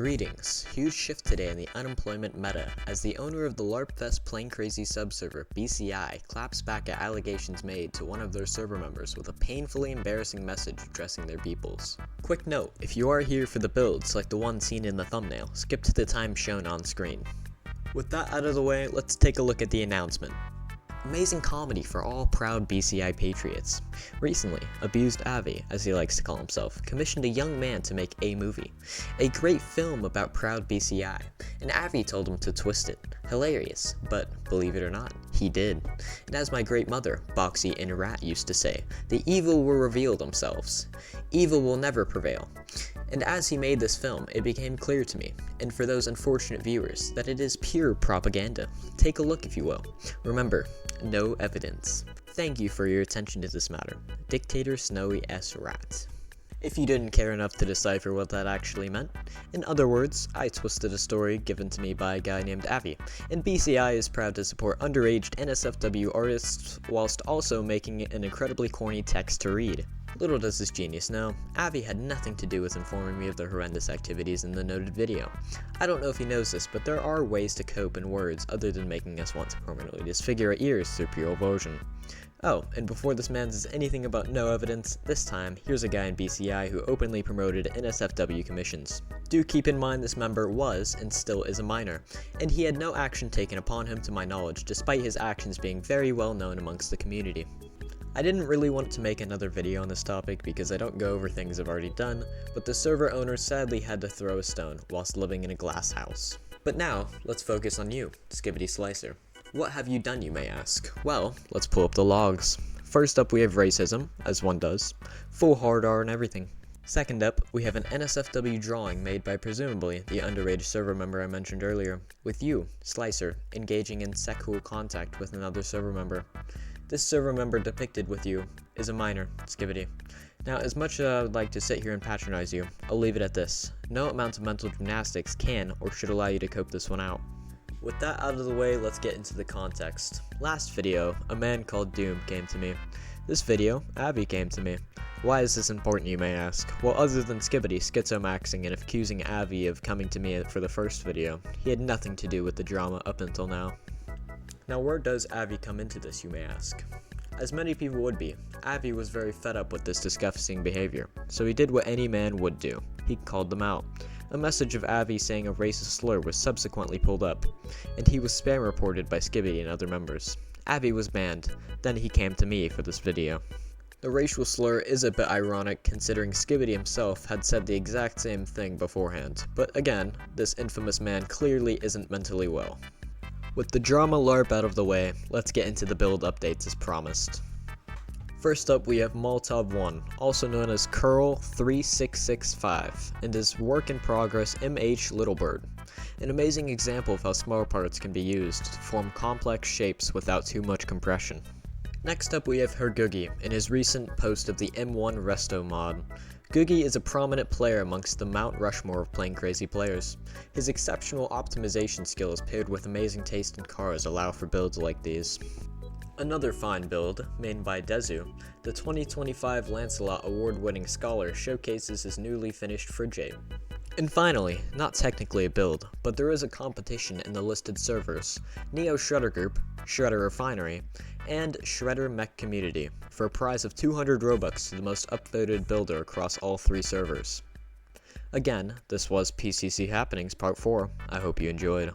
Greetings. Huge shift today in the unemployment meta as the owner of the LARPfest Plain Crazy subserver, BCI, claps back at allegations made to one of their server members with a painfully embarrassing message addressing their peoples. Quick note, if you are here for the builds like the one seen in the thumbnail, skip to the time shown on screen. With that out of the way, let's take a look at the announcement. Amazing comedy for all proud BCI patriots. Recently, Abused Avi, as he likes to call himself, commissioned a young man to make a movie. A great film about proud BCI, and Avi told him to twist it. Hilarious, but believe it or not, he did. And as my great mother, Boxy and Rat, used to say, the evil will reveal themselves. Evil will never prevail. And as he made this film, it became clear to me, and for those unfortunate viewers, that it is pure propaganda. Take a look if you will. Remember, no evidence. Thank you for your attention to this matter. Dictator Snowy S. Rat. If you didn't care enough to decipher what that actually meant, in other words, I twisted a story given to me by a guy named Avi, and BCI is proud to support underage NSFW artists whilst also making it an incredibly corny text to read. Little does this genius know, Avi had nothing to do with informing me of the horrendous activities in the noted video. I don't know if he knows this, but there are ways to cope in words other than making us want to permanently disfigure our ears through pure revulsion. Oh, and before this man says anything about no evidence, this time, here's a guy in BCI who openly promoted NSFW commissions. Do keep in mind this member was, and still is, a minor, and he had no action taken upon him to my knowledge, despite his actions being very well known amongst the community. I didn't really want to make another video on this topic because I don't go over things I've already done, but the server owner sadly had to throw a stone whilst living in a glass house. But now, let's focus on you, Skibbity Slicer. What have you done, you may ask? Well, let's pull up the logs. First up we have racism, as one does, full hard R and everything. Second up, we have an NSFW drawing made by presumably the underage server member I mentioned earlier, with you, Slicer, engaging in sexual contact with another server member. This server member depicted with you is a minor, Skibbity. Now, as much as I would like to sit here and patronize you, I'll leave it at this. No amount of mental gymnastics can or should allow you to cope this one out. With that out of the way, let's get into the context. Last video, a man called Doom came to me. This video, Avi came to me. Why is this important, you may ask? Well, other than Skibbity schizomaxing and accusing Avi of coming to me for the first video, he had nothing to do with the drama up until now. Now, where does Avi come into this, you may ask? As many people would be, Avi was very fed up with this disgusting behavior, so he did what any man would do. He called them out. A message of Avi saying a racist slur was subsequently pulled up, and he was spam reported by Skibbity and other members. Avi was banned, then he came to me for this video. The racial slur is a bit ironic considering Skibbity himself had said the exact same thing beforehand, but again, this infamous man clearly isn't mentally well. With the drama LARP out of the way, let's get into the build updates as promised. First up we have Molotov1, also known as Curl3665, and his work in progress MH Littlebird. An amazing example of how small parts can be used to form complex shapes without too much compression. Next up we have Hergoogie, in his recent post of the M1 Resto mod. Googie is a prominent player amongst the Mount Rushmore of Plain Crazy players. His exceptional optimization skills paired with amazing taste in cars allow for builds like these. Another fine build, made by Dezu, the 2025 Lancelot award-winning scholar showcases his newly finished Frigate. And finally, not technically a build, but there is a competition in the listed servers, Neo Shredder Group, Shredder Refinery, and Shredder Mech Community, for a prize of 200 Robux to the most upvoted builder across all three servers. Again, this was PCC Happenings Part 4. I hope you enjoyed.